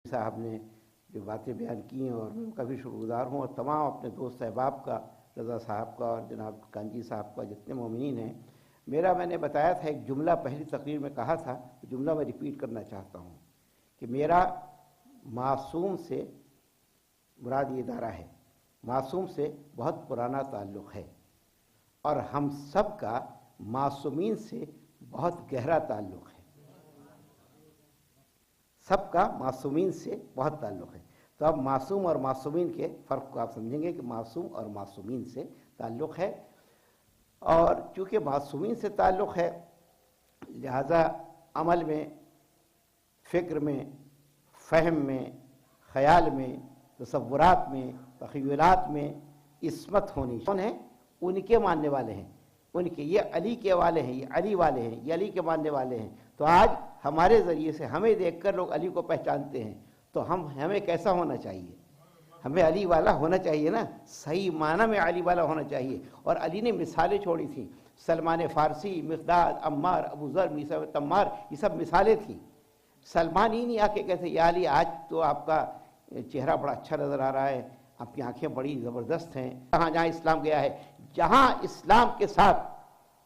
صاحب نے جو باتیں بیان کی ہیں اور میں ان کا بھی شکر گزار ہوں، اور تمام اپنے دوست احباب کا، رضا صاحب کا اور جناب کانجی صاحب کا، جتنے مومنین ہیں۔ میں نے بتایا تھا ایک جملہ پہلی تقریر میں کہا تھا، جملہ میں ریپیٹ کرنا چاہتا ہوں کہ میرا معصوم سے مراد یہ ادارہ ہے، معصوم سے بہت پرانا تعلق ہے، اور ہم سب کا معصومین سے بہت گہرا تعلق ہے، سب کا معصومین سے بہت تعلق ہے۔ تو اب معصوم اور معصومین کے فرق کو آپ سمجھیں گے کہ معصوم اور معصومین سے تعلق ہے، اور چونکہ معصومین سے تعلق ہے لہذا عمل میں، فکر میں، فہم میں، خیال میں، تصورات میں، تخیلات میں عصمت ہونی چاہیے۔ ان کے ماننے والے ہیں، ان کے، یہ علی کے والے ہیں، یہ علی والے ہیں، یہ علی کے ماننے والے ہیں۔ تو آج ہمارے ذریعے سے ہمیں دیکھ کر لوگ علی کو پہچانتے ہیں، تو ہمیں کیسا ہونا چاہیے؟ ہمیں علی والا ہونا چاہیے نا، صحیح معنی میں علی والا ہونا چاہیے۔ اور علی نے مثالیں چھوڑی تھیں، سلمان فارسی، مقداد، عمار، ابو ذر، موسیٰ تمار، یہ سب مثالیں تھیں۔ سلمان ہی نہیں آ کے کہتے یا علی آج تو آپ کا چہرہ بڑا اچھا نظر آ رہا ہے، آپ کی آنکھیں بڑی زبردست ہیں۔ جہاں جہاں اسلام گیا ہے، جہاں اسلام کے ساتھ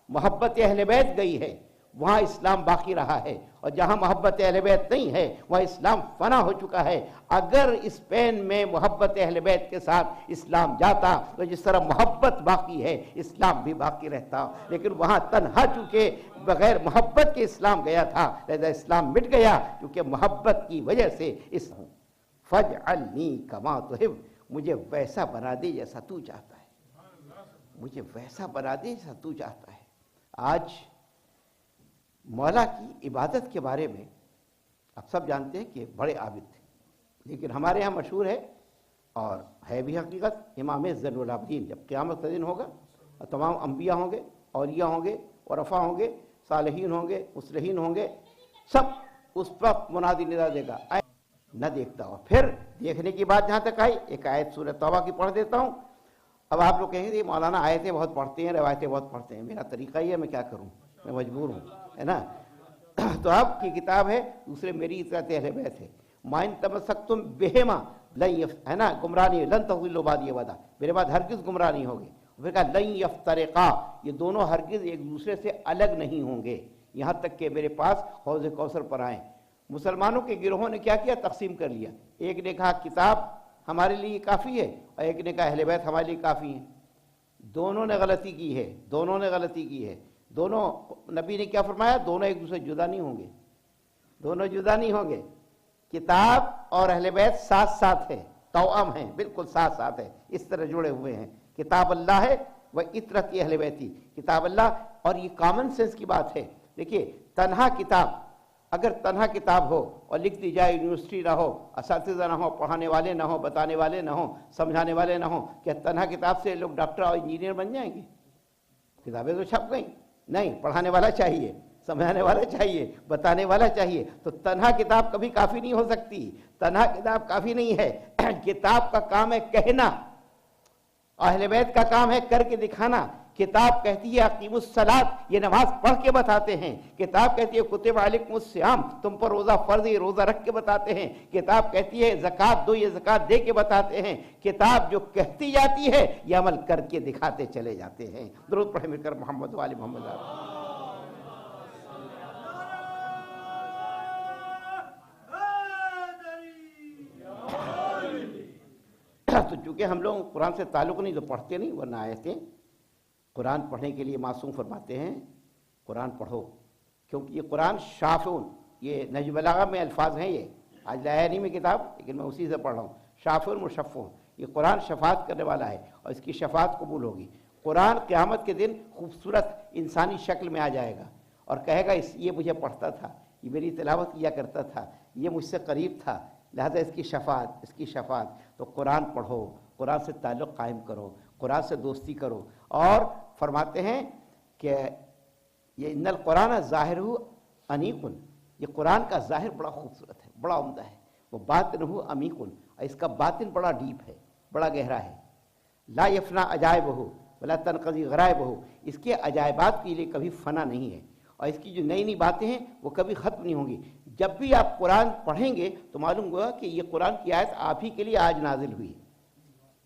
محبت اہل بیت گئی ہے وہاں اسلام باقی رہا ہے، اور جہاں محبت اہل بیت نہیں ہے وہاں اسلام فنا ہو چکا ہے۔ اگر اسپین میں محبت اہل بیت کے ساتھ اسلام جاتا تو جس طرح محبت باقی ہے اسلام بھی باقی رہتا، لیکن وہاں تنہا چونکہ بغیر محبت کے اسلام گیا تھا لہذا اسلام مٹ گیا، کیونکہ محبت کی وجہ سے اس فَاجْعَلْنِي كَمَا تُحِبُّ، مجھے ویسا بنا دے جیسا تو چاہتا ہے، مجھے ویسا بنا دے جیسا تو چاہتا ہے۔ آج مولا کی عبادت کے بارے میں آپ سب جانتے ہیں کہ بڑے عابد تھے، لیکن ہمارے ہاں مشہور ہے اور ہے بھی حقیقت، امام زین العابدین جب قیامت کا دن ہوگا اور تمام انبیاء ہوں گے، اولیاء ہوں گے، عرفاء ہوں گے، صالحین ہوں گے، مصلحین ہوں گے، سب اس وقت منادی ندا دے گا نہ دیکھتا ہو۔ پھر دیکھنے کی بات جہاں تک آئی، ایک آیت سورہ توبہ کی پڑھ دیتا ہوں۔ اب آپ لوگ کہیں گے مولانا آیتیں بہت پڑھتے ہیں، روایتیں بہت پڑھتے ہیں، میرا طریقہ ہی ہے، میں کیا کروں، میں مجبور ہوں، ہے نا۔ تو آپ کی کتاب ہے، دوسرے میری اطاعت اہل بیت ہے، مَا إِن تَمَسَّكْتُم بِهِمَا ہے نا، گمراہ نہیں، لن تضلوا بعدی ابدا، میرے بعد ہرگز گمراہ نہیں ہوگے۔ پھر کہا لن یفترقا، یہ دونوں ہرگز ایک دوسرے سے الگ نہیں ہوں گے یہاں تک کہ میرے پاس حوض کوثر پر آئیں۔ مسلمانوں کے گروہوں نے کیا کیا؟ تقسیم کر لیا۔ ایک نے کہا کتاب ہمارے لیے کافی ہے، اور ایک نے کہا اہل بیت ہمارے لیے کافی ہیں۔ دونوں نے غلطی کی ہے، دونوں نے غلطی کی ہے۔ دونوں، نبی نے کیا فرمایا؟ دونوں ایک دوسرے جدا نہیں ہوں گے، دونوں جدا نہیں ہوں گے۔ کتاب اور اہل بیت ساتھ ساتھ ہے، توأم ہیں، بالکل ساتھ ساتھ ہے، اس طرح جڑے ہوئے ہیں۔ کتاب اللہ ہے وہ اطرت اہل بیتی، کتاب اللہ، اور یہ کامن سینس کی بات ہے۔ دیکھیے تنہا کتاب، اگر تنہا کتاب ہو اور لکھ دی جائے، یونیورسٹی نہ ہو، اساتذہ نہ ہو، پڑھانے والے نہ ہو، بتانے والے نہ ہوں، سمجھانے والے نہ ہوں، کیا تنہا کتاب سے لوگ ڈاکٹر اور انجینئر بن جائیں گے؟ کتابیں تو چھپ گئیں، نہیں، پڑھانے والا چاہیے، سمجھانے والا چاہیے، بتانے والا چاہیے۔ تو تنہا کتاب کبھی کافی نہیں ہو سکتی، تنہا کتاب کافی نہیں ہے۔ کتاب کا کام ہے کہنا، اہل بیت کا کام ہے کر کے دکھانا۔ کتاب کہتی ہے اقیموا الصلاۃ، یہ نماز پڑھ کے بتاتے ہیں۔ کتاب کہتی ہے کتب علیکم الصیام، تم پر روزہ فرض ہے، روزہ رکھ کے بتاتے ہیں۔ کتاب کہتی ہے زکوٰۃ دو، یہ زکوٰۃ دے کے بتاتے ہیں۔ کتاب جو کہتی جاتی ہے یہ عمل کر کے دکھاتے چلے جاتے ہیں۔ درود پڑھیں مل کر محمد و آل محمد۔ تو چونکہ ہم لوگ قرآن سے تعلق نہیں تو پڑھتے نہیں، ورنہ آیتیں قرآن پڑھنے کے لیے معصوم فرماتے ہیں قرآن پڑھو، کیونکہ یہ قرآن شافعون، یہ نہج بلاغہ میں الفاظ ہیں، یہ آج لایا نہیں میں کتاب لیکن میں اسی سے پڑھ رہا ہوں۔ شافعون مشفعون، یہ قرآن شفاعت کرنے والا ہے اور اس کی شفاعت قبول ہوگی۔ قرآن قیامت کے دن خوبصورت انسانی شکل میں آ جائے گا اور کہے گا یہ مجھے پڑھتا تھا، یہ میری تلاوت کیا کرتا تھا، یہ مجھ سے قریب تھا، لہذا اس کی شفاعت، اس کی شفاعت۔ تو قرآن پڑھو، قرآن سے تعلق قائم کرو، قرآن سے دوستی کرو۔ اور فرماتے ہیں کہ یہ ان القرآن ظاہرہ انیق، یہ قرآن کا ظاہر بڑا خوبصورت ہے، بڑا عمدہ ہے، وہ باطنہ عمیق، اس کا باطن بڑا ڈیپ ہے، بڑا گہرا ہے۔ لا یفنا عجائبہ ولا تنقضی غرائبہ، اس کے عجائبات کے لیے کبھی فنا نہیں ہے، اور اس کی جو نئی نئی باتیں ہیں وہ کبھی ختم نہیں ہوں گی. جب بھی آپ قرآن پڑھیں گے تو معلوم ہوگا کہ یہ قرآن کی آیت آپ ہی کے لیے آج نازل ہوئی,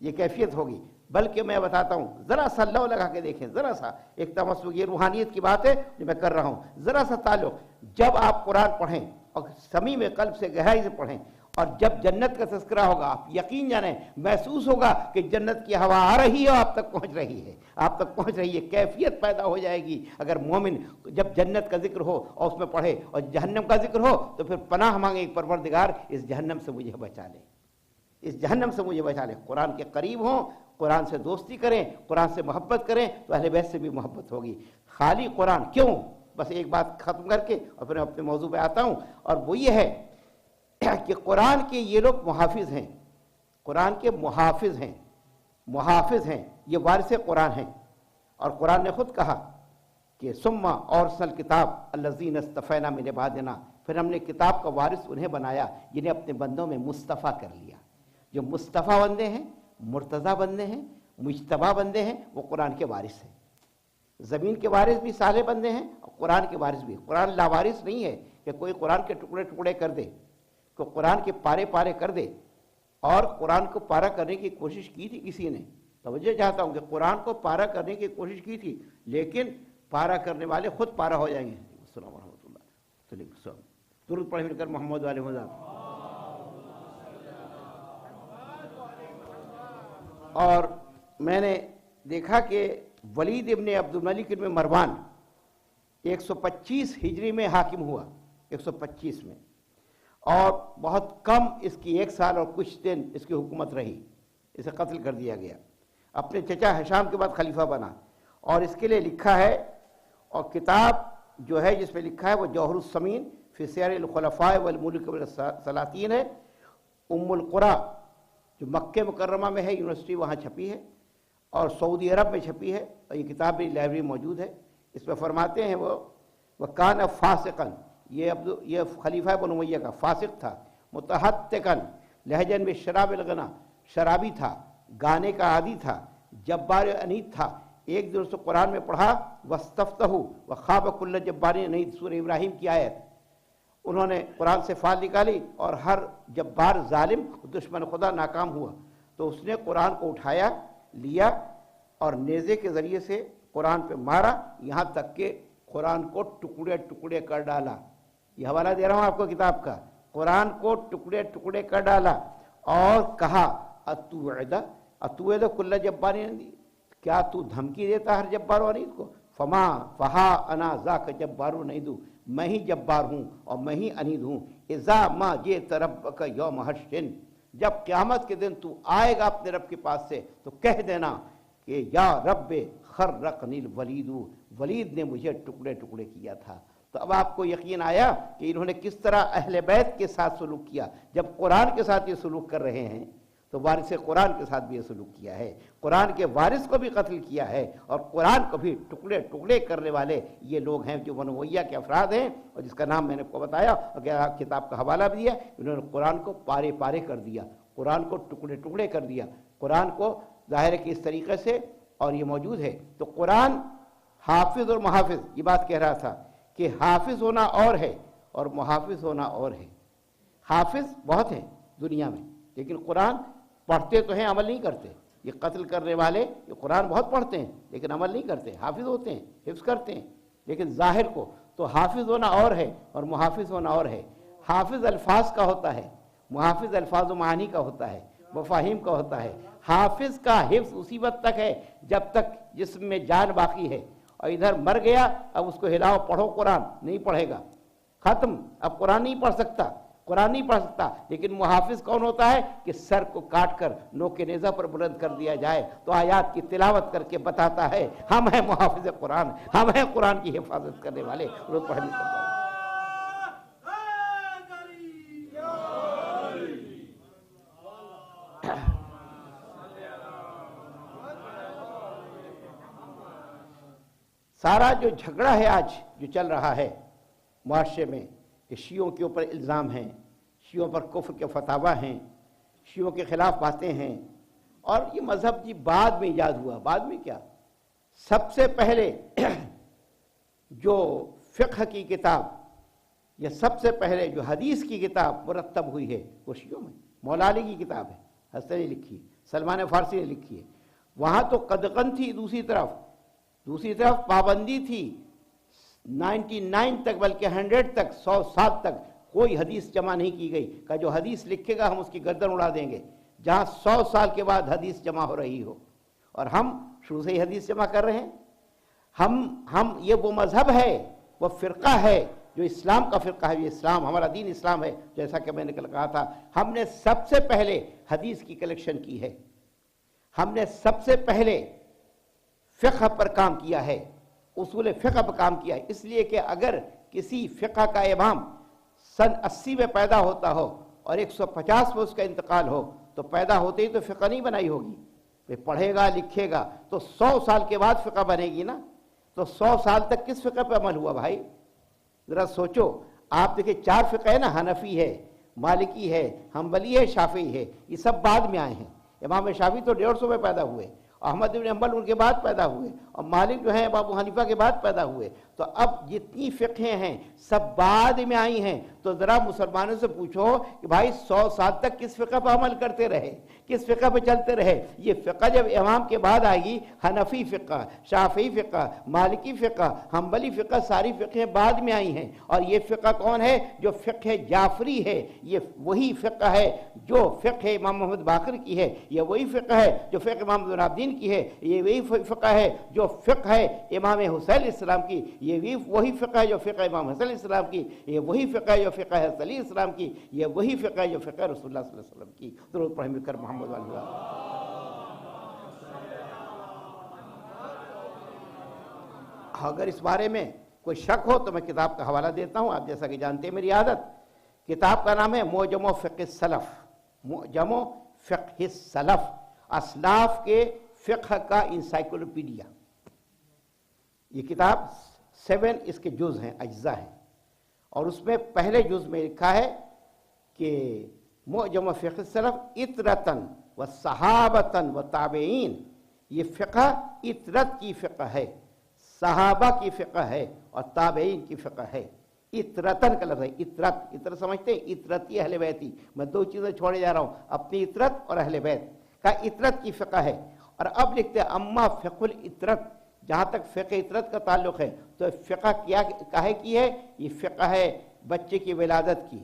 یہ کیفیت ہوگی. بلکہ میں بتاتا ہوں, ذرا سا لو لگا کے دیکھیں, ذرا سا ایک تمسک, یہ روحانیت کی بات ہے جو میں کر رہا ہوں, ذرا سا تعلق. جب آپ قرآن پڑھیں اور صمیم قلب سے گہرائی سے پڑھیں, اور جب جنت کا تذکرہ ہوگا آپ یقین جانیں محسوس ہوگا کہ جنت کی ہوا آ رہی ہے, آپ تک پہنچ رہی ہے, آپ تک پہنچ رہی ہے, کیفیت پیدا ہو جائے گی. اگر مومن جب جنت کا ذکر ہو اور اس میں پڑھے, اور جہنم کا ذکر ہو تو پھر پناہ مانگے, پروردگار اس جہنم سے مجھے بچا لے, اس جہنم سے مجھے بچا لے. قرآن کے قریب ہوں, قرآن سے دوستی کریں, قرآن سے محبت کریں تو اہل بیت سے بھی محبت ہوگی. خالی قرآن کیوں؟ بس ایک بات ختم کر کے اور پھر میں اپنے موضوع پہ آتا ہوں, اور وہ یہ ہے کہ قرآن کے یہ لوگ محافظ ہیں, قرآن کے محافظ ہیں, محافظ ہیں, یہ وارث قرآن ہیں. اور قرآن نے خود کہا کہ ثم اورثنا الکتاب الذین اصطفینا من عبادنا, پھر ہم نے کتاب کا وارث انہیں بنایا جنہیں اپنے بندوں میں مصطفیٰ کر لیا. جو مصطفیٰ بندے ہیں, مرتضیٰ بندے ہیں, مجتبیٰ بندے ہیں, وہ قرآن کے وارث ہیں. زمین کے وارث بھی صالح بندے ہیں اور قرآن کے وارث بھی. قرآن لاوارث نہیں ہے کہ کوئی قرآن کے ٹکڑے ٹکڑے کر دے, کو قرآن کے پارے پارے کر دے. اور قرآن کو پارا کرنے کی کوشش کی تھی کسی نے, توجہ چاہتا ہوں کہ قرآن کو پارا کرنے کی کوشش کی تھی, لیکن پارا کرنے والے خود پارا ہو جائیں گے. السلام ورحمۃ اللہ. درود پڑھے مل کر محمد والے مذاق. اور میں نے دیکھا کہ ولید ابن عبد الملک ابن مروان 125 ہجری میں حاکم ہوا, 125 میں, اور بہت کم اس کی 1 سال اور کچھ دن اس کی حکومت رہی. اسے قتل کر دیا گیا. اپنے چچا ہشام کے بعد خلیفہ بنا, اور اس کے لیے لکھا ہے, اور کتاب جو ہے جس میں لکھا ہے وہ جوہر الثمین فی سیر الخلفاء والملوک والسلاطین ہے. ام القریٰ جو مکہ مکرمہ میں ہے, یونیورسٹی وہاں چھپی ہے, اور سعودی عرب میں چھپی ہے, اور یہ کتاب بھی لائبریری موجود ہے. اس میں فرماتے ہیں وہ کان فاسقن, یہ خلیفہ بنو امیہ کا فاسق تھا, متحتقن لہجن میں شراب الغنا, شرابی تھا, گانے کا عادی تھا, جبار عنید تھا. ایک دن اس کو قرآن میں پڑھا, واستفتح وخاب کل جبار عنید, سورہ ابراہیم کی آیت. انہوں نے قرآن سے فال نکالی, اور ہر جبار ظالم دشمن خدا ناکام ہوا. تو اس نے قرآن کو اٹھایا, لیا, اور نیزے کے ذریعے سے قرآن پہ مارا, یہاں تک کہ قرآن کو ٹکڑے ٹکڑے کر ڈالا. یہ حوالہ دے رہا ہوں آپ کو کتاب کا. قرآن کو ٹکڑے ٹکڑے کر ڈالا, اور کہا اتوعد کل جبار عنید, کیا تو دھمکی دیتا ہر جبار و عنید کو؟ فہا انا ذاک جبار عنید, میں ہی جبار ہوں اور میں ہی عنید ہوں. اذا ما جئت ربک یوم حشر, جب قیامت کے دن تو آئے گا اپنے رب کے پاس سے تو کہہ دینا کہ یا رب خرقنی الولید, ولید نے مجھے ٹکڑے ٹکڑے کیا تھا. تو اب آپ کو یقین آیا کہ انہوں نے کس طرح اہل بیت کے ساتھ سلوک کیا. جب قرآن کے ساتھ یہ سلوک کر رہے ہیں تو وارث قرآن کے ساتھ بھی یہ سلوک کیا ہے. قرآن کے وارث کو بھی قتل کیا ہے, اور قرآن کو بھی ٹکڑے ٹکڑے کرنے والے یہ لوگ ہیں جو بنو امیہ کے افراد ہیں, اور جس کا نام میں نے آپ کو بتایا, اور کتاب کا حوالہ بھی دیا. انہوں نے قرآن کو پارے پارے کر دیا, قرآن کو ٹکڑے ٹکڑے کر دیا. قرآن کو ظاہر ہے کہ اس طریقے سے, اور یہ موجود ہے. تو قرآن حافظ اور محافظ, یہ بات کہہ رہا تھا کہ حافظ ہونا اور ہے اور محافظ ہونا اور ہے. حافظ بہت ہیں دنیا میں, لیکن قرآن پڑھتے تو ہیں, عمل نہیں کرتے. یہ قتل کرنے والے یہ قرآن بہت پڑھتے ہیں لیکن عمل نہیں کرتے. حافظ ہوتے ہیں, حفظ کرتے ہیں, لیکن ظاہر کو. تو حافظ ہونا اور ہے اور محافظ ہونا اور ہے. حافظ الفاظ کا ہوتا ہے, محافظ الفاظ و معانی کا ہوتا ہے, مفاہیم کا ہوتا ہے. حافظ کا حفظ اسی وقت تک ہے جب تک جسم میں جان باقی ہے, اور ادھر مر گیا اب اس کو ہلاؤ پڑھو قرآن, نہیں پڑھے گا, ختم. اب قرآن نہیں پڑھ سکتا, قرآن نہیں پڑھ سکتا. لیکن محافظ کون ہوتا ہے کہ سر کو کاٹ کر نوک نیزہ پر بلند کر دیا جائے تو آیات کی تلاوت کر کے بتاتا ہے ہم ہیں محافظ قرآن, ہم ہیں قرآن کی حفاظت کرنے والے. روز پڑھنے کا سارا جو جھگڑا ہے آج جو چل رہا ہے معاشرے میں, کہ شیعوں کے اوپر الزام ہیں, شیعوں پر کفر کے فتاوی ہیں, شیعوں کے خلاف باتیں ہیں. اور یہ مذہب جی بعد میں ایجاد ہوا. بعد میں کیا, سب سے پہلے جو فقہ کی کتاب، یہ سب سے پہلے جو حدیث کی کتاب مرتب ہوئی ہے وہ شیعوں میں، مولا علی کی کتاب ہے، حسن نے لکھی ہے، سلمان فارسی نے لکھی ہے۔ وہاں تو قدغن تھی، دوسری طرف پابندی تھی، 99 تک بلکہ 100 تک، 100 سال تک کوئی حدیث جمع نہیں کی گئی کہ جو حدیث لکھے گا ہم اس کی گردن اڑا دیں گے، جہاں 100 سال کے بعد حدیث جمع ہو رہی ہو، اور ہم شروع سے ہی حدیث جمع کر رہے ہیں۔ ہم یہ وہ مذہب ہے، وہ فرقہ ہے جو اسلام کا فرقہ ہے، یہ اسلام، ہمارا دین اسلام ہے، جیسا کہ میں نے کل کہا تھا۔ ہم نے سب سے پہلے حدیث کی کلیکشن کی ہے، ہم نے سب سے پہلے فقہ پر کام کیا ہے، اصول فقہ پر کام کیا ہے، اس لیے کہ اگر کسی فقہ کا امام سن 80 میں پیدا ہوتا ہو اور 150 میں اس کا انتقال ہو تو پیدا ہوتے ہی تو فقہ نہیں بنائی ہوگی، پڑھے گا لکھے گا تو 100 سال کے بعد فقہ بنے گی نا، تو 100 سال تک کس فقہ پہ عمل ہوا بھائی؟ ذرا سوچو۔ آپ دیکھیں 4 فقہ ہے نا، حنفی ہے، مالکی ہے، حنبلی ہے، شافعی ہے، یہ سب بعد میں آئے ہیں۔ امام شافعی تو 150 میں پیدا ہوئے، احمد بن حنبل ان کے بعد پیدا ہوئے، اور مالک جو ہیں ابو حنیفہ کے بعد پیدا ہوئے۔ تو اب جتنی فقہیں ہیں سب بعد میں آئی ہیں، تو ذرا مسلمانوں سے پوچھو کہ بھائی 100 سال تک کس فقہ پہ عمل کرتے رہے، کس فقہ پہ چلتے رہے؟ یہ فقہ جب امام کے بعد آئے گی، حنفی فقہ، شافعی فقہ، مالکی فقہ، حنبلی فقہ، ساری فقہیں بعد میں آئی ہیں۔ اور یہ فقہ کون ہے؟ جو فقہ جعفری ہے، یہ وہی فقہ ہے جو فقہ امام محمد باقر کی ہے، یہ وہی فقہ ہے جو فقہ امام ابن الدین کی ہے، یہ وہی فقہ ہے جو فقہ ہے امام حسین علیہ السلام کی، یہ وہی فقہ ہے جو فقہ امام حسن علیہ السلام کی، یہ وہی فقہ ہے جو فقہ حسن علیہ السلام کی، یہ وہی فقہ ہے جو فقہ رسول اللہ صلی اللہ علیہ وسلم کی۔ درود پڑھیں مل کر محمد علیہ وسلم۔ اگر اس بارے میں کوئی شک ہو تو میں کتاب کا حوالہ دیتا ہوں، آپ جیسا کہ جانتے ہیں میری عادت۔ کتاب کا نام ہے معجم فقہ السلف، معجم فقہ السلف، اسلاف کے فقہ کا انسائکلوپیڈیا۔ یہ کتاب 7 اس کے جز ہیں، اجزاء ہیں، اور اس میں پہلے جز میں لکھا ہے کہ معجم فقہ السلف اطرتاً و صحابتاً و تابعین، یہ فقہ اطرت کی فقہ ہے، صحابہ کی فقہ ہے اور تابعین کی فقہ ہے۔ اطرتاً کا لفظ ہے، اطرت سمجھتے ہیں؟ اطرتی اہل بیتی، میں 2 چیزیں چھوڑے جا رہا ہوں، اپنی اطرت اور اہل بیت کا اطرت کی فقہ ہے۔ اور اب لکھتے ہیں اما فقہ الاطرت، جہاں تک فقہ اطرت کا تعلق ہے تو فقہ کیا کہے کی ہے؟ یہ فقہ ہے بچے کی ولادت کی،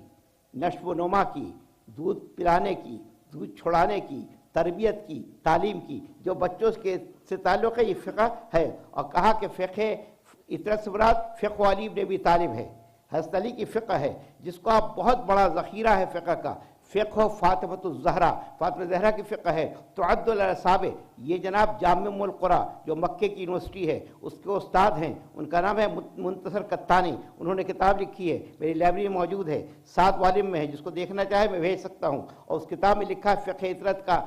نشو و نما کی، دودھ پلانے کی، دودھ چھڑانے کی، تربیت کی، تعلیم کی، جو بچوں کے سے تعلق ہے، یہ فقہ ہے۔ اور کہا کہ فقہ اطرت سے مراد فقہ علی بن ابی طالب ہے، حضرت علی کی فقہ ہے، جس کو آپ بہت بڑا ذخیرہ ہے فقہ کا۔ فقہ فاطمۃ الزہرا، فاطمہ زہرا کی فقہ ہے۔ تعد الاصابع، یہ جناب جامع ام القری جو مکے کی یونیورسٹی ہے اس کے استاد ہیں، ان کا نام ہے منتصر قطانی، انہوں نے کتاب لکھی ہے، میری لائبریری میں موجود ہے، 7 والیوم میں ہے، جس کو دیکھنا چاہے میں بھیج سکتا ہوں۔ اور اس کتاب میں لکھا ہے فقہ اطرت کا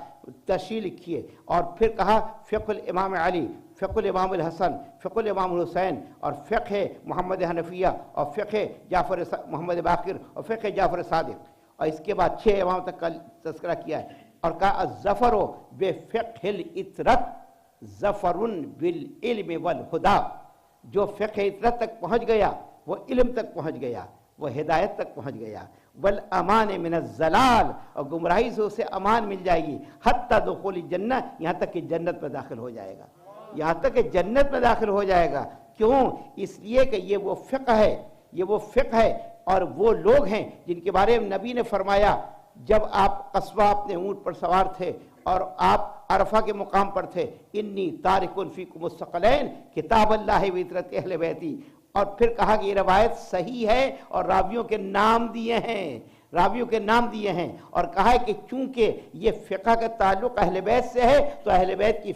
تشریح لکھی ہے، اور پھر کہا فقہ الامام علی، فقہ الامام الحسن، فقہ الامام الحسین، اور فقہ محمد حنفیہ، اور فقہ جعفر محمد باقر، اور فقہ جعفر صادق، اور اس کے بعد 6 امام تک کا تذکرہ کیا ہے۔ اور کہا الظفر بفقہ الاطرت ظفر بالعلم والہدی، جو فقہ اطرت تک پہنچ گیا وہ علم تک پہنچ گیا، وہ ہدایت تک پہنچ گیا، والامان من الضلال، اور گمراہی سے اسے امان مل جائے گی، حتی دخول الجنہ، یہاں تک کہ جنت میں داخل ہو جائے گا، یہاں تک کہ جنت میں داخل ہو جائے گا۔ کیوں؟ اس لیے کہ یہ وہ فقہ ہے، یہ وہ فقہ ہے، اور وہ لوگ ہیں جن کے بارے میں نبی نے فرمایا جب آپ قصبہ اپنے اونٹ پر سوار تھے اور آپ عرفہ کے مقام پر تھے، انی تارک فیکم الثقلین کتاب اللہ و اطرت اہل بیتی، اور پھر کہا کہ یہ روایت صحیح ہے اور راویوں کے نام دیے ہیں، راویوں کے نام دیے ہیں، اور کہا ہے کہ چونکہ یہ فقہ کا تعلق اہل بیت سے ہے تو اہل بیت کی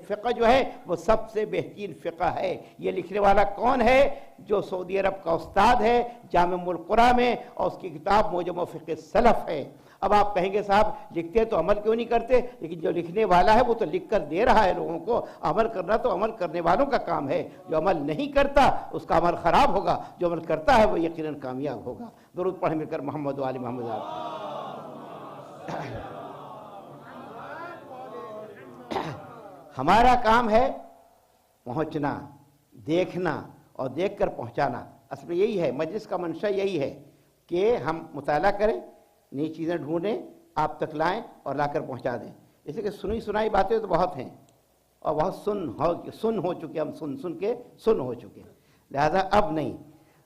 فقہ جو ہے وہ سب سے بہترین فقہ ہے۔ یہ لکھنے والا کون ہے؟ جو سعودی عرب کا استاد ہے جامع ام القری میں، اور اس کی کتاب معجم فقہ السلف ہے۔ اب آپ کہیں گے صاحب لکھتے تو عمل کیوں نہیں کرتے؟ لیکن جو لکھنے والا ہے وہ تو لکھ کر دے رہا ہے لوگوں کو، عمل کرنا تو عمل کرنے والوں کا کام ہے، جو عمل نہیں کرتا اس کا عمل خراب ہوگا، جو عمل کرتا ہے وہ یقیناً کامیاب ہوگا۔ درود پڑھیں مل کر محمد و آل محمد۔ ہمارا کام ہے پہنچنا، دیکھنا اور دیکھ کر پہنچانا۔ اصل میں یہی ہے، مجلس کا منشا یہی ہے کہ ہم مطالعہ کریں، نئی چیزیں ڈھونڈیں، آپ تک لائیں اور لا کر پہنچا دیں. اس لیے کہ سنی سنائی باتیں تو بہت ہیں اور بہت سن ہو چکے، ہم سن کے سن ہو چکے ہیں. لہذا اب نہیں،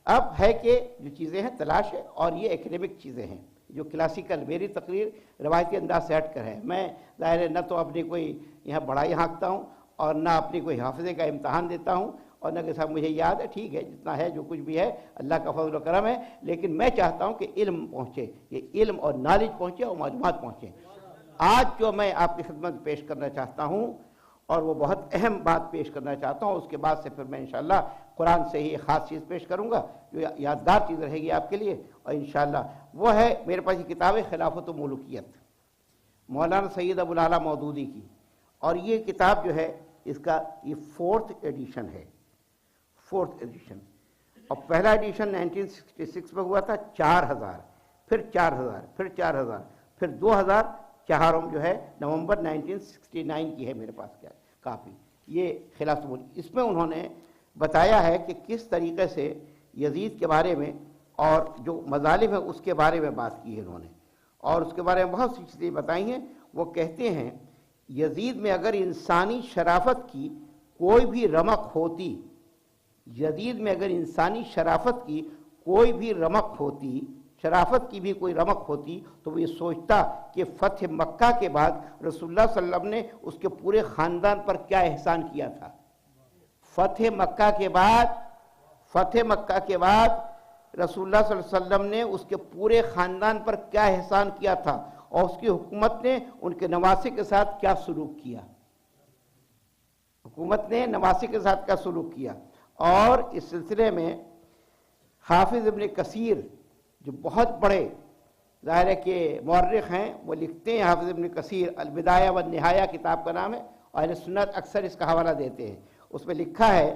اب ہے کہ جو چیزیں ہیں تلاش ہے، اور یہ ایکڈیمک چیزیں ہیں جو کلاسیکل، میری تقریر روایتی انداز سے ہٹ کر ہے. میں ظاہر ہے نہ تو اپنی کوئی یہاں بڑائی ہانکتا ہوں اور نہ اپنی کوئی حافظے کا امتحان دیتا ہوں، اور نہ کہ صاحب مجھے یاد ہے، ٹھیک ہے جتنا ہے جو کچھ بھی ہے اللہ کا فضل و کرم ہے، لیکن میں چاہتا ہوں کہ علم پہنچے، یہ علم اور نالج پہنچے اور معلومات پہنچے. آج جو میں آپ کی خدمت پیش کرنا چاہتا ہوں، اور وہ بہت اہم بات پیش کرنا چاہتا ہوں، اس کے بعد سے پھر میں انشاءاللہ قرآن سے ہی ایک خاص چیز پیش کروں گا جو یادگار چیز رہے گی آپ کے لیے، اور انشاءاللہ وہ ہے میرے پاس یہ کتاب ہے خلافت و ملوکیت، مولانا سید ابو الاعلیٰ مودودی کی. اور یہ کتاب جو ہے اس کا یہ 4th ایڈیشن ہے، 4th ایڈیشن. اور پہلا ایڈیشن 1966 میں ہوا تھا 4000، پھر 4000، پھر 4000، پھر 2004 جو ہے نومبر 1969 کی ہے میرے پاس کیا کاپی. یہ خلافت ملک، اس میں انہوں نے بتایا ہے کہ کس طریقے سے یزید کے بارے میں اور جو مظالم ہیں اس کے بارے میں بات کی ہے انہوں نے، اور اس کے بارے میں بہت سی چیزیں بتائی ہیں. وہ کہتے ہیں یزید میں اگر انسانی شرافت کی کوئی بھی رمق ہوتی، یزید میں اگر انسانی شرافت کی کوئی بھی رمق ہوتی، شرافت کی بھی کوئی رمق ہوتی، تو وہ یہ سوچتا کہ فتح مکہ کے بعد رسول اللہ صلی اللہ علیہ وسلم نے اس کے پورے خاندان پر کیا احسان کیا تھا. فتح مکہ کے بعد رسول اللہ صلی اللہ علیہ وسلم نے اس کے پورے خاندان پر کیا احسان کیا تھا، اور اس کی حکومت نے ان کے نواسے کے ساتھ کیا سلوک کیا، حکومت نے نواسے کے ساتھ کیا سلوک کیا. اور اس سلسلے میں حافظ ابن کثیر جو بہت بڑے ظاہر ہے کہ مورخ ہیں، وہ لکھتے ہیں، حافظ ابن کثیر البدایہ والنہایہ کتاب کا نام ہے، اور اہل سنت اکثر اس کا حوالہ دیتے ہیں. اس میں لکھا ہے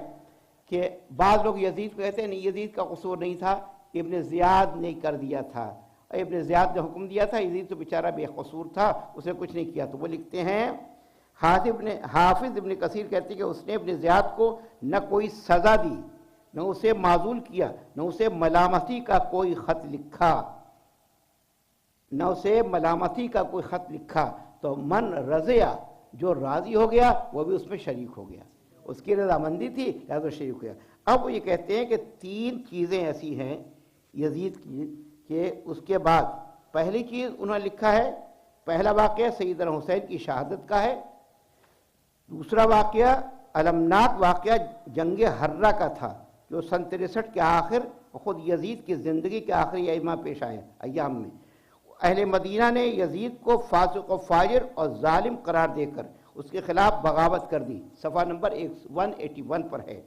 کہ بعض لوگ یزید کو کہتے ہیں نہیں، یزید کا قصور نہیں تھا، ابن زیاد نے کر دیا تھا، ابن زیاد نے حکم دیا تھا، یزید تو بیچارہ بے قصور تھا، اس نے کچھ نہیں کیا. تو وہ لکھتے ہیں حافظ ابن کثیر کہتے ہیں کہ اس نے ابن زیاد کو نہ کوئی سزا دی، نہ اسے معزول کیا، نہ اسے ملامتی کا کوئی خط لکھا، تو من رضیا، جو راضی ہو گیا وہ بھی اس میں شریک ہو گیا، اس کی رضامندی تھی لہذا شریک ہو گیا. اب وہ یہ کہتے ہیں کہ 3 چیزیں ایسی ہیں یزید کی کہ اس کے بعد پہلی چیز انہوں نے لکھا ہے، پہلا واقعہ سیدنا حسین کی شہادت کا ہے، دوسرا واقعہ المناک واقعہ جنگ حرہ کا تھا جو سن 63 کے آخر خود یزید کی زندگی کے آخری ایام میں اہل مدینہ نے یزید کو فاسق و فاجر اور ظالم قرار دے کر اس کے خلاف بغاوت کر دی. صفحہ نمبر 181 پر ہے.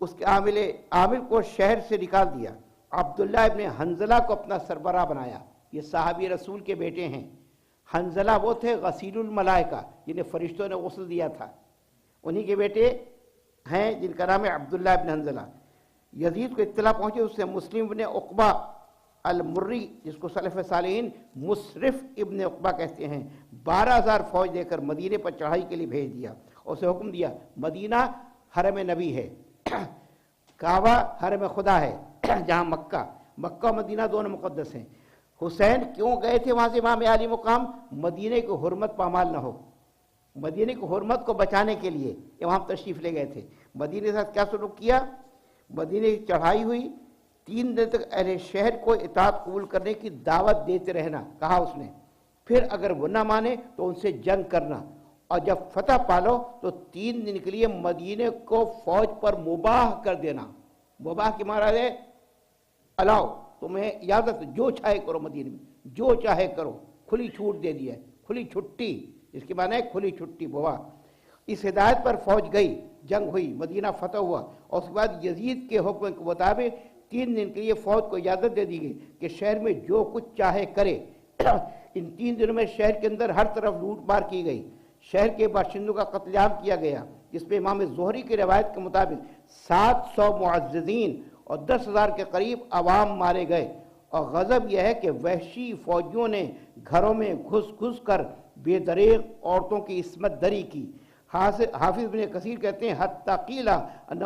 اس کے عامل کو شہر سے نکال دیا، عبداللہ ابن حنظلہ کو اپنا سربراہ بنایا. یہ صحابی رسول کے بیٹے ہیں. حنظلہ وہ تھے غسیل الملائکہ جنہیں فرشتوں نے غسل دیا تھا، انہی کے بیٹے ہیں جن کا نام ہے عبداللہ ابن حنظلہ. یزید کو اطلاع پہنچی، اس سے مسلم ابن عقبہ المری، جس کو سلف صالحین مصرف ابن عقبہ کہتے ہیں، 12,000 فوج دے کر مدینے پر چڑھائی کے لیے بھیج دیا. اسے حکم دیا، مدینہ حرم نبی ہے، کعبہ حرم خدا ہے، جہاں مکہ و مدینہ دونوں مقدس ہیں. حسین کیوں گئے تھے وہاں سے امام عالی مقام؟ مدینے کو حرمت پامال نہ ہو، مدینے کو حرمت کو بچانے کے لیے یہ وہاں تشریف لے گئے تھے. مدینے کے ساتھ کیا سلوک کیا؟ مدینے کی چڑھائی ہوئی، 3 دن تک اہل شہر کو اطاعت قبول کرنے کی دعوت دیتے رہنا کہا اس نے، پھر اگر وہ نہ مانے تو ان سے جنگ کرنا، اور جب فتح پالو تو 3 دن کے لیے مدینے کو فوج پر مباح کر دینا. مباح کی معنی ہے الاؤ، تمہیں اجازت، جو چاہے کرو، مدینے میں جو چاہے کرو، کھلی چھوٹ دے دی ہے، کھلی چھٹی، اس کی معنی ہے کھلی چھٹی مباح. اس ہدایت پر فوج گئی، جنگ ہوئی، مدینہ فتح ہوا، اور اس کے بعد یزید کے حکم کے مطابق 3 دن کے لیے فوج کو اجازت دے دی گئی کہ شہر میں جو کچھ چاہے کرے. ان 3 دنوں میں شہر کے اندر ہر طرف لوٹ مار کی گئی، شہر کے باشندوں کا قتل عام کیا گیا، جس میں امام زہری کی روایت کے مطابق 700 معززین اور 10,000 کے قریب عوام مارے گئے. اور غضب یہ ہے کہ وحشی فوجیوں نے گھروں میں گھس کر بے دریغ عورتوں کی عصمت دری کی. حافظ ابن کثیر کہتے ہیں حتی قیل انہ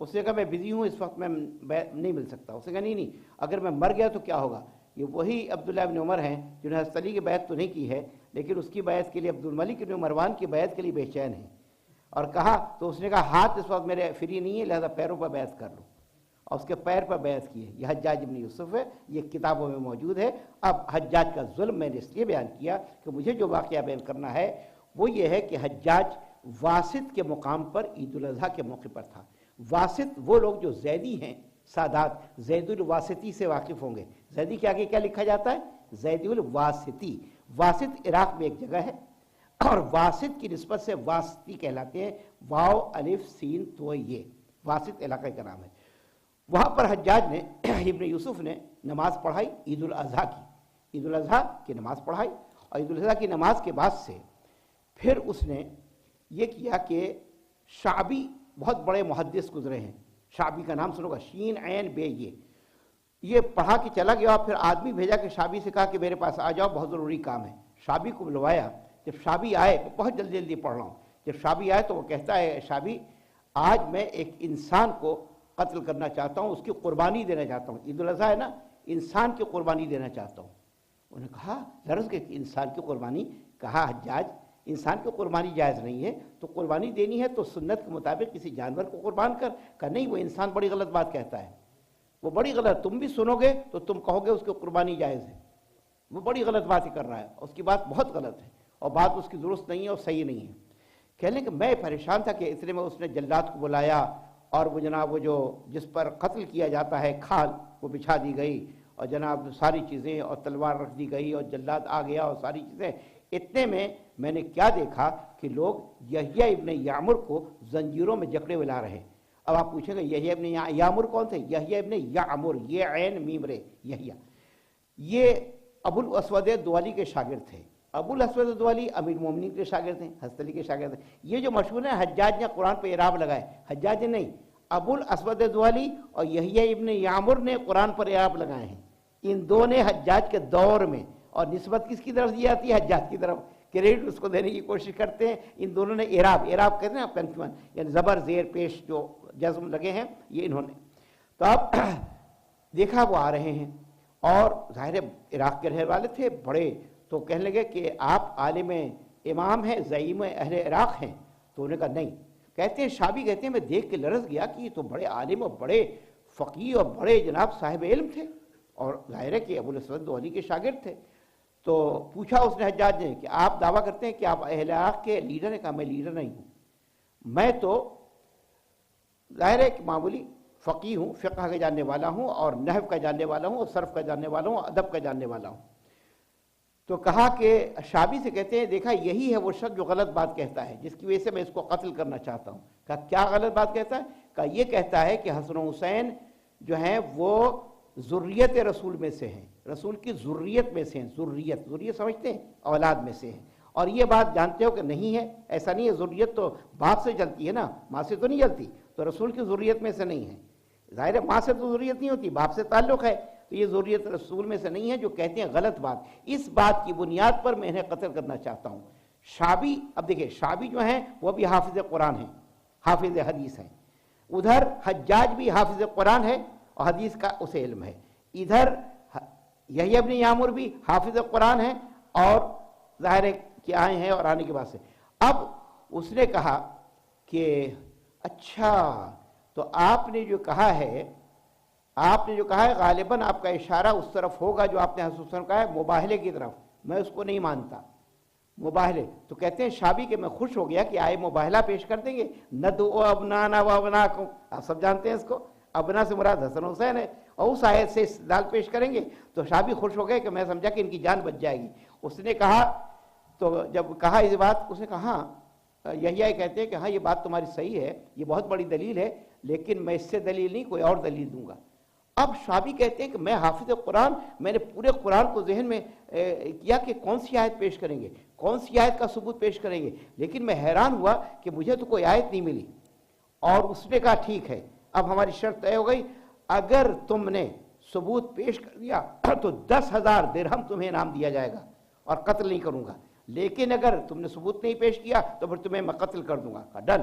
اس نے کہا میں بزی ہوں اس وقت میں نہیں مل سکتا. اس نے کہا نہیں اگر میں مر گیا تو کیا ہوگا. یہ وہی عبداللہ ابن عمر ہیں جنہوں نے حضرت علی کی بیعت تو نہیں کی ہے لیکن اس کی بیعت کے لیے عبد الملک ابن مروان کی بیعت کے لیے بے چین ہیں. اور کہا تو اس نے کہا ہاتھ اس وقت میرے فری نہیں ہے لہذا پیروں پر بیعت کر لو, اور اس کے پیر پر بیعت کی ہے. یہ حجاج ابن یوسف ہے, یہ کتابوں میں موجود ہے. اب حجاج کا ظلم میں نے اس لیے بیان کیا کہ مجھے جو واقعہ بیان کرنا ہے وہ یہ ہے کہ حجاج واسط کے مقام پر عید الاضحیٰ کے موقع پر تھا. واسط وہ لوگ جو زیدی ہیں, سادات, زید الواسطی سے واقف ہوں گے. زیدی کے آگے کیا لکھا جاتا ہے؟ زید الواسطی. واسط عراق میں ایک جگہ ہے اور واسط کی نسبت سے واسطی کہلاتے ہیں. واو الف سین تو یہ واسط علاقے کا نام ہے. وہاں پر حجاج نے ابن یوسف نے نماز پڑھائی عید الاضحیٰ کی. عید الاضحیٰ کی نماز پڑھائی اور عید الاضحیٰ کی نماز کے بعد سے پھر اس نے یہ کیا کہ شعبی بہت بڑے محدث گزرے ہیں. شعبی کا نام سنو گا, شین عین بے, یہ پڑھا کے چلا گیا. پھر آدمی بھیجا کہ شعبی سے کہا کہ میرے پاس آ جاؤ بہت ضروری کام ہے. شعبی کو بلوایا. جب شعبی آئے, بہت جلدی پڑھ رہا ہوں, جب شعبی آئے تو وہ کہتا ہے شعبی آج میں ایک انسان کو قتل کرنا چاہتا ہوں, اس کی قربانی دینا چاہتا ہوں. عید الاضحیٰ ہے نا, انسان کی قربانی دینا چاہتا ہوں. انہوں نے کہا لرز کے انسان کی قربانی. کہا حجاج انسان کی قربانی جائز نہیں ہے, تو قربانی دینی ہے تو سنت کے مطابق کسی جانور کو قربان کر. کہا نہیں وہ انسان بڑی غلط بات کہتا ہے, وہ بڑی غلط, تم بھی سنو گے تو تم کہو گے اس کی قربانی جائز ہے. وہ بڑی غلط بات ہی کر رہا ہے, اس کی بات بہت غلط ہے اور بات اس کی درست نہیں ہے اور صحیح نہیں ہے. کہہ لیں کہ میں پریشان تھا کہ اتنے میں اس نے جلاد کو بلایا اور وہ جناب وہ جو جس پر قتل کیا جاتا ہے کھال وہ بچھا دی گئی اور جناب ساری چیزیں اور تلوار رکھ دی گئی اور جلاد آ گیا اور ساری چیزیں. اتنے میں نے کیا دیکھا کہ لوگ یحییٰ ابن یعمر کو زنجیروں میں جکڑے ہوئے لا رہے ہیں. اب آپ پوچھیں گے یحییٰ ابن یعمر کون تھے؟ یحییٰ ابن یعمر, یہ عین میم رے یحییٰ, یہ ابو الاسود دوالی کے شاگرد تھے. ابو الاسود دوالی امیر المومنین کے شاگرد ہیں, حضرت علی کے شاگرد ہیں. یہ جو مشہور ہیں حجاج نے قرآن پہ اعراب لگائے, حجاج نے نہیں, ابو الاسود دوالی اور یحییٰ ابن یعمر نے قرآن پر اعراب لگائے ہیں. ان دو نے حجاج کے دور میں, اور نسبت کس کی طرف دی جاتی ہے؟ حجاج کی طرف. کریڈٹ اس کو دینے کی کوشش کرتے ہیں. ان دونوں نے اعراب کہتے ہیں آپ کنفیوژن, یعنی زبر زیر پیش جو جزم لگے ہیں یہ انہوں نے. تو اب دیکھا وہ آ رہے ہیں اور ظاہر عراق کے رہنے والے تھے بڑے, تو کہنے لگے کہ آپ عالم امام ہیں, زعیم اہل عراق ہیں. تو انہوں نے کہا نہیں. کہتے ہیں شعبی کہتے ہیں میں دیکھ کے لرز گیا کہ یہ تو بڑے عالم اور بڑے فقیہ اور بڑے جناب صاحب علم تھے, اور ظاہر ہے کہ ابو الاسود دوالی کے شاگرد تھے. تو پوچھا اس نے حجاج نے کہ آپ دعویٰ کرتے ہیں کہ آپ اہل عراق کے لیڈر ہیں؟ کہا میں لیڈر نہیں ہوں, میں تو ظاہر ہے کہ معمولی فقیہ ہوں, فقہ کا جاننے والا ہوں اور نحو کا جاننے والا ہوں اور صرف کا جاننے والا ہوں, ادب کا جاننے والا ہوں. تو کہا کہ شعبی سے کہتے ہیں دیکھا یہی ہے وہ شخص جو غلط بات کہتا ہے جس کی وجہ سے میں اس کو قتل کرنا چاہتا ہوں. کہا کیا غلط بات کہتا ہے؟ کہا یہ کہتا ہے کہ حسن و حسین جو ہیں وہ ذریت رسول میں سے ہیں, رسول کی ذریت میں سے ہیں. ذریت سمجھتے ہیں, اولاد میں سے ہیں. اور یہ بات جانتے ہو کہ نہیں ہے, ایسا نہیں ہے. ذریت تو باپ سے چلتی ہے نا, ماں سے تو نہیں چلتی. تو رسول کی ذریت میں سے نہیں ہے. ظاہر ہے ماں سے تو ذریت نہیں ہوتی, باپ سے تعلق ہے. تو یہ ذریت رسول میں سے نہیں ہے, جو کہتے ہیں غلط بات. اس بات کی بنیاد پر میں انہیں قتل کرنا چاہتا ہوں. شعبی, اب دیکھیں شعبی جو ہیں وہ بھی حافظ قرآن ہیں, حافظ حدیث ہیں. ادھر حجاج بھی حافظ قرآن ہے اور حدیث کا اسے علم ہے. ادھر یحییٰ ابن یعمر بھی حافظ قرآن ہے اور ظاہر ہے کہ آئے ہیں اور آنے کے بعد سے. اب اس نے کہا کہ اچھا تو آپ نے جو کہا ہے غالباً آپ کا اشارہ اس طرف ہوگا جو آپ نے حسن کہا ہے, مباہلے کی طرف. میں اس کو نہیں مانتا, مباہلے. تو کہتے ہیں شعبی کہ میں خوش ہو گیا کہ آئے مباہلہ پیش کر دیں گے. ندعو ابنانا و ابناکم, آپ سب جانتے ہیں اس کو, ابنا سے مراد حسن حسین ہے, اور اس آیت سے استدلال پیش کریں گے. تو شعبی خوش ہو گئے کہ میں سمجھا کہ ان کی جان بچ جائے گی. اس نے کہا, تو جب کہا اس بات, اس نے کہا ہاں, یحییٰ کہتے ہیں کہ ہاں یہ بات تمہاری صحیح ہے, یہ بہت بڑی دلیل ہے, لیکن میں اس سے دلیل نہیں کوئی اور دلیل دوں گا. اب شعبی کہتے ہیں کہ میں حافظ قرآن, میں نے پورے قرآن کو ذہن میں کیا کہ کون سی آیت پیش کریں گے, کون سی آیت کا ثبوت پیش کریں گے, لیکن میں حیران ہوا کہ مجھے تو کوئی آیت نہیں ملی. اور اس نے کہا ٹھیک ہے, اب ہماری شرط طے ہو گئی, اگر تم نے ثبوت پیش کر دیا تو 10,000 درہم تمہیں انعام دیا جائے گا اور قتل نہیں کروں گا, لیکن اگر تم نے ثبوت نہیں پیش کیا تو پھر تمہیں میں قتل کر دوں گا. ڈن,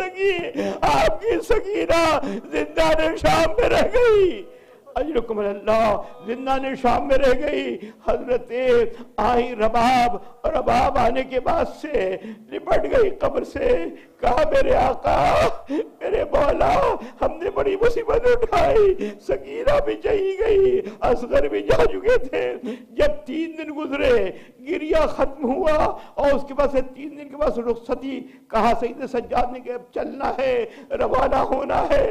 سکی، آپ کی سکینہ زندان شام میں رہ گئی، اجرکم اللہ زندان شام میں رہ گئی۔ حضرت آئی رباب، اور رباب آنے کے بعد سے لپٹ گئی قبر سے، کہا میرے آقا میرے مولا ہم نے بڑی مصیبت اٹھائی، سکینہ بھی چلی گئی، اصغر بھی جا چکے تھے۔ جب 3 دن گزرے گریہ ختم ہوا اور اس کے بعد سے 3 دن کے بعد رخصتی، کہا سید سجاد نے کہ اب چلنا ہے، روانہ ہونا ہے،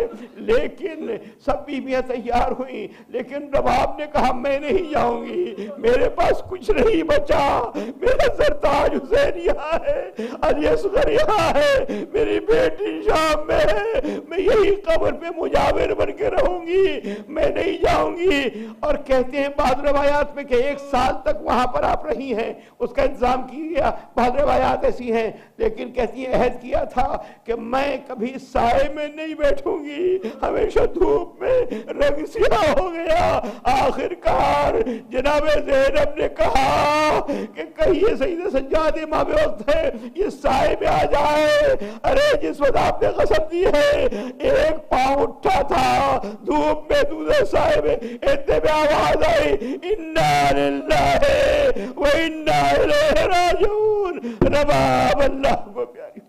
لیکن سب بیویاں تیار ہوئیں، لیکن رباب نے کہا میں نہیں جاؤں گی، میرے پاس کچھ نہیں بچا، میرا سرتاج حسین یہاں ہے، علی اصغر یہاں ہے، میری بیٹی شام میں ہے، میں یہی قبر پہ مجاور بن کے رہوں گی، میں نہیں جاؤں گی۔ اور کہتے ہیں بعض روایات میں کہ 1 سال تک وہاں پر آپ رہی ہیں، اس کا انتظام کیا، بعض روایات ایسی ہیں، لیکن کہتی ہیں عہد کیا تھا کہ میں کبھی سائے میں نہیں بیٹھوں گی، ہمیشہ دھوپ میں، رنگ سیاہ ہو گیا۔ آخر کار جناب زینب نے کہا کہ کہیے سید سجاد امام وقت ہے، یہ سائے میں آ جائے۔ ارے جس وقت آپ نے قسم دی ہے، ایک پاؤں اٹھا تھا دھوپ میں، دوسرے سائے میں، اتنے میں آواز آئی انا للہ و انا الیہ راجعون۔ رباب اللہ کو پیاری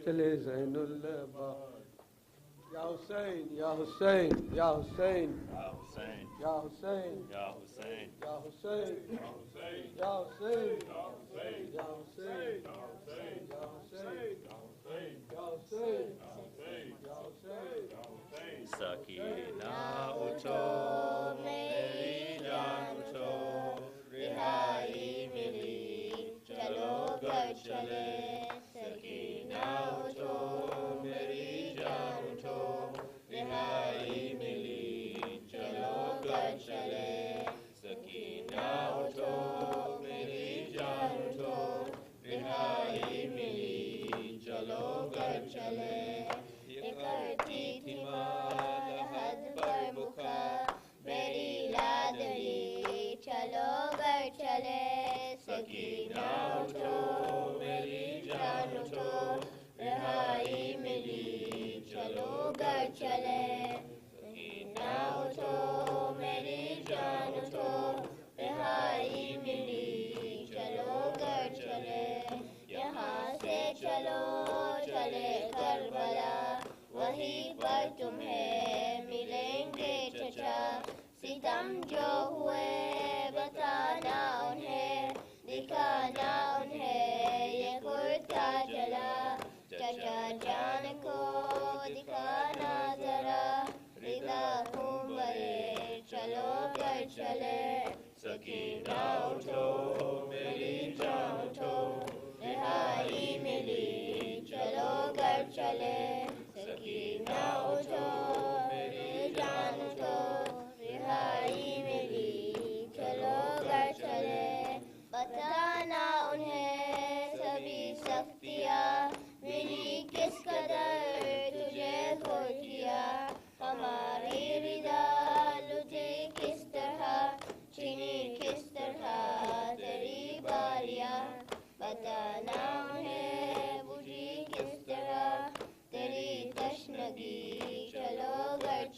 چلے زین الباب۔ یا حسین یا حسین یا حسین یا حسین یا حسین یا حسین یا حسین یا حسین یا حسین یا حسین یا حسین۔ سکینہ اٹھو میری جان اٹھو، رہائی ملی چلو گھر چلے۔ سکینہ اٹھو میری جان اٹھو، رہائی ملی چلو گھر چلے۔ سکینہ اٹھو میری جان اٹھو، رہائی ملی چلو گھر چلے۔ یہ کرتی تھی مال حد پر بکھا، میری لادری چلو گھر چلے۔ سکینہ اٹھو میری جان اٹھو، رہائی ملی چلو گھر چلے۔ سکینہ اٹھو میری جان اٹھو، رہائی ملی چلو گھر چلے۔ یہاں سے چلو چلے کربلا، وہیں پر تمہیں ملیں گے چچا۔ ستم جو ہوئے بتانا انہیں، دکھانا انہیں یہ کرتا جلا۔ چچا جان کو دکھانا ذرا، رضا خون برے چلو گھر چلے۔ سکینہ اٹھو میری جان اٹھو، رہائی ملی چلو گھر چلے۔ سکینہ اٹھو میری جان اٹھو، رہائی ملی چلو گھر چلے۔ بتانا انہیں سبھی سختیاں ملی کس قدر تجھے کھو دیا۔ ہماری رضا لٹی کس طرح، چھینی کس طرح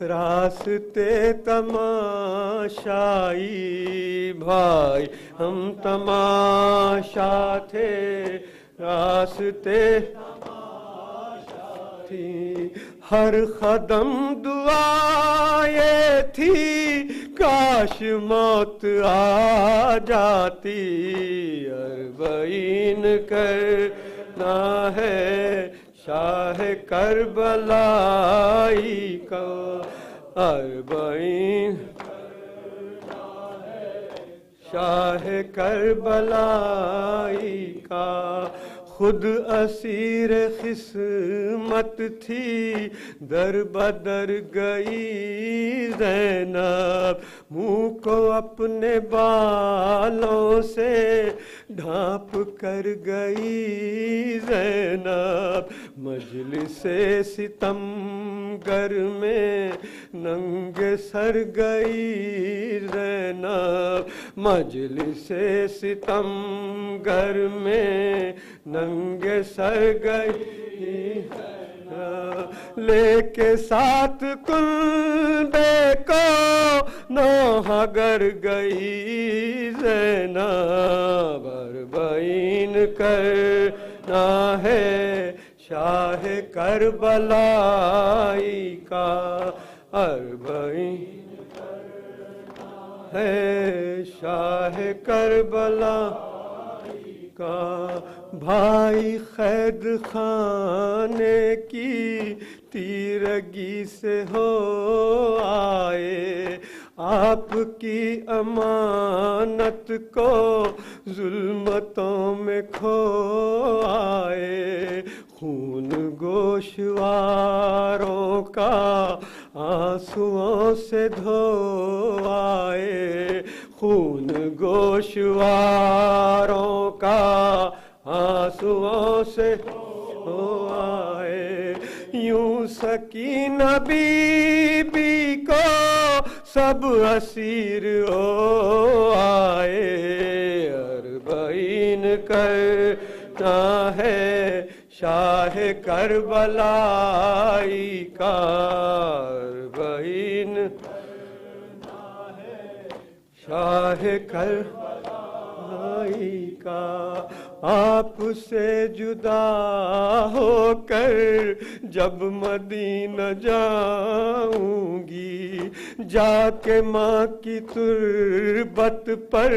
راستے تماشائی بھائی ہم تماشا تھے راستے تھی ہر قدم دعا یہ تھی کاش موت آ جاتی اربعین کرنا ہے شاہ کربلائی کا اربعین شاہ کربلائی کا خود اسیر قسمت تھی در بدر گئی زینب منہ کو اپنے بالوں سے ڈھانپ کر گئی زینب مجلس ستم گر میں ننگے سر گئی زینب مجلس ستم گر میں ننگے سر گئی لے کے ساتھ کلبے کو نوح گر گئی زینب اربعین کرنا ہے شاہ کربلائی کا اربعین ہے شاہ کربلائی کا بھائی قید خانے کی تیرگی سے ہو آئے آپ کی امانت کو ظلمتوں میں کھو آئے خون گوشواروں کا آنسوؤں سے دھو آئے خون گوشواروں کا آنسوؤں سے دھو آئے یوں سکینہ بی بی کو سب اسیر ہو آئے اربعین کرنا ہے شاہ کربلائی کا اربعین شاہ کربلائی کا آپ سے جدا ہو کر جب مدینہ جاؤں گی جا کے ماں کی تربت پر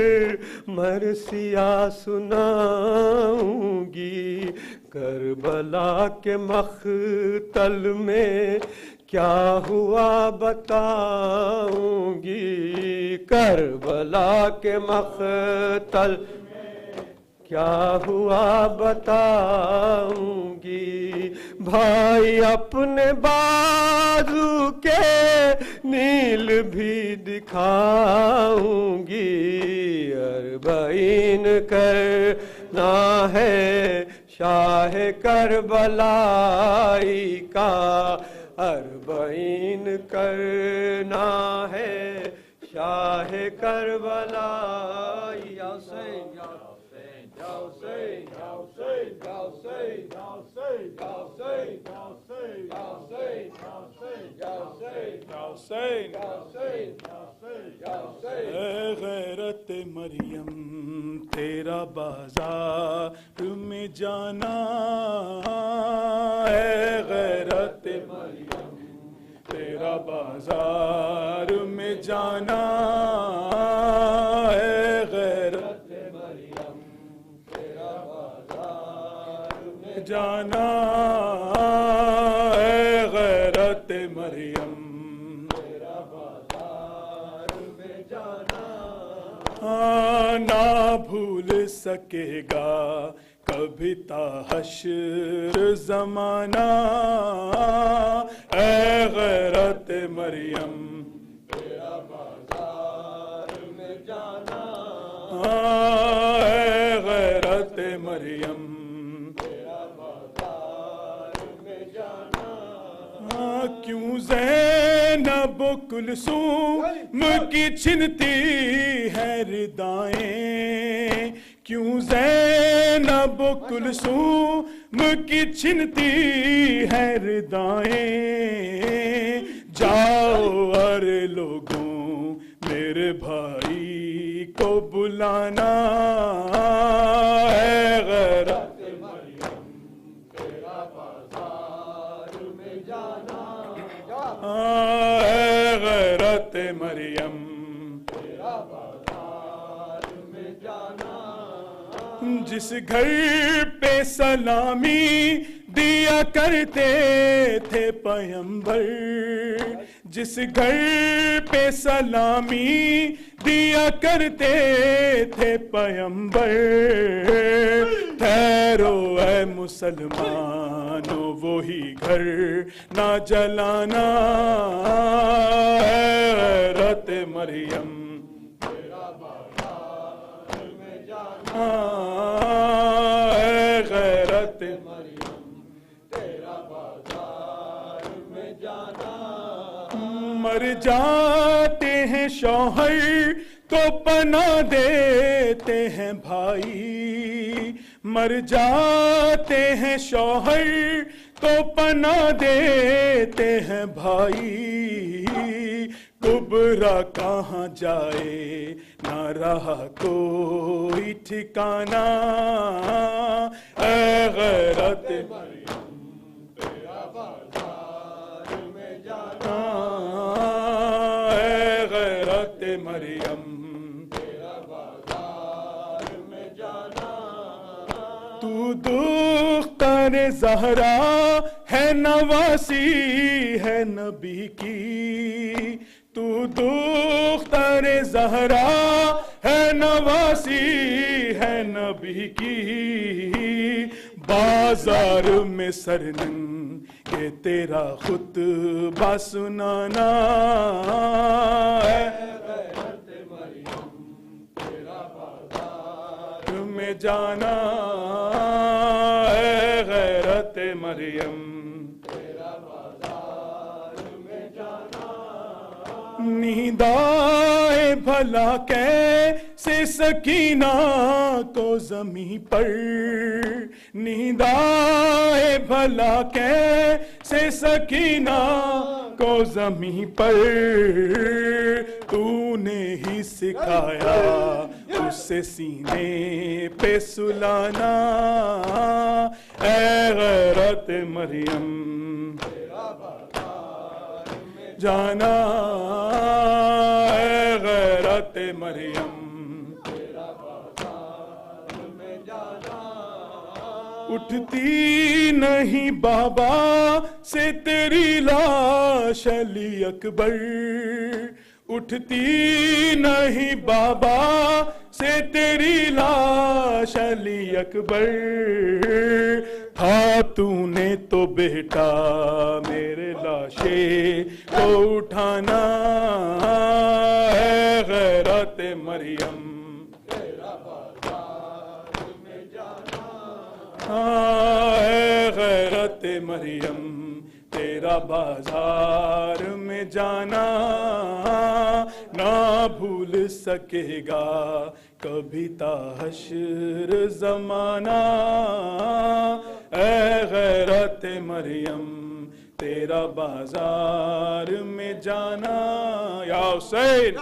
مرثیہ سناؤں گی کربلا کے مقتل میں کیا ہوا بتاؤں گی کربلا کے مقتل کیا ہوا بتاؤں گی بھائی اپنے بازو کے نیل بھی دکھاؤں گی اربعین کرنا ہے شاہ کربلائی کا اربعین کرنا ہے شاہ کربلائی یا حسین یا حسین یا حسین یا حسین یا حسین یا حسین یا حسین یا حسین یا حسین یا حسین یا حسین یا حسین اے غیرت مریم تیرا بازار میں جانا اے غیرت مریم تیرا بازار میں جانا اے غیرت مریم تیرا بازار میں جانا اے غیرت مریم تیرا بازار میں جانا نہ بھول سکے گا کبھی تا حشر زمانہ اے غیرت مریم تیرا بازار میں جانا اے غیرت مریم تیرا بازار میں جانا کیوں زینب و کلثوم کی چھنتی ہے ردائیں کیوں زینب و کلثوم کی چھنتی ہے ردائیں جاؤ ارے لوگوں میرے بھائی کو بلانا ہے غیرت ہے غیرت مریم جس گھر پہ سلامی دیا کرتے تھے پیغمبر جس گھر پہ سلامی دیا کرتے تھے پیغمبر ٹھہرو اے مسلمانوں وہی گھر نہ جلانا ہے غیرت مریم اے غیرت مر جاتے ہیں شوہر تو پناہ دیتے ہیں بھائی مر جاتے ہیں شوہر تو پناہ دیتے ہیں بھائی کبرا کہاں جائے نہ رہا کوئی ٹھکانہ اے غیرت اے غیرت مریم تو دختر زہرا ہے نواسی ہے نبی کی تو دختر زہرا ہے نواسی ہے نبی کی بازار میں سرنن کہ تیرا خطبہ سنانا ہے غیرت مریم تیرا بازار میں جانا ہے غیرت مریم تیرا بازار میں جانا نیند آئے بھلا کیسے سکینہ کو زمین پر نیند آئے بھلا کیسے سکینہ کو زمین پر تو نے ہی سکھایا اسے سینے پہ سلانا اے غیرت مریم جانا اے غیرت مریم اٹھتی نہیں بابا سے تیری لاش علی اکبر اٹھتی نہیں بابا سے تیری لاش علی اکبر تھا تو نے تو بیٹا میرے لاشے کو اٹھانا ہے غیرت مریم اے غیرت مریم تیرا بازار میں جانا نہ بھول سکے گا کبھی تا حشر زمانہ اے غیرت مریم تیرا بازار میں جانا یا حسین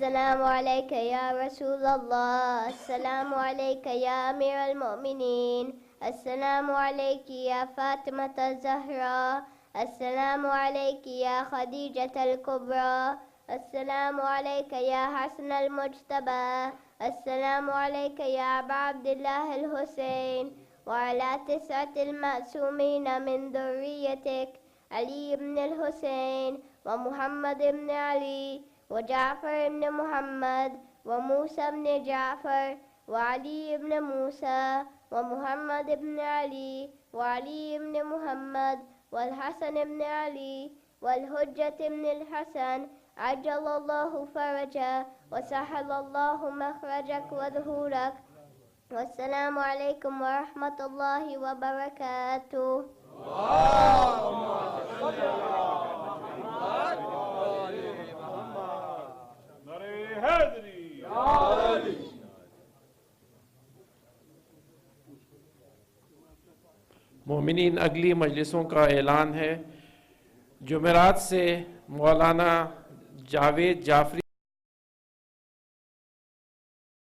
السلام عليك يا رسول الله السلام عليك يا أمير المؤمنين السلام عليك يا فاطمة الزهراء السلام عليك يا خديجة الكبرى السلام عليك يا حسن المجتبى السلام عليك يا أبا عبد الله الحسين وعلى 9 المعصومين من ذريتك علي بن الحسين ومحمد بن علي وجعفر بن محمد وموسى بن جعفر وعلي بن موسى ومحمد بن علي وعلي بن محمد والحسن بن علي والحجة بن الحسن عجل الله فرجا وسهل الله مخرجك وظهورك. والسلام عليكم ورحمة الله وبركاته. مومنین، اگلی مجلسوں کا اعلان ہے۔ جمعرات سے مولانا جاوید جعفری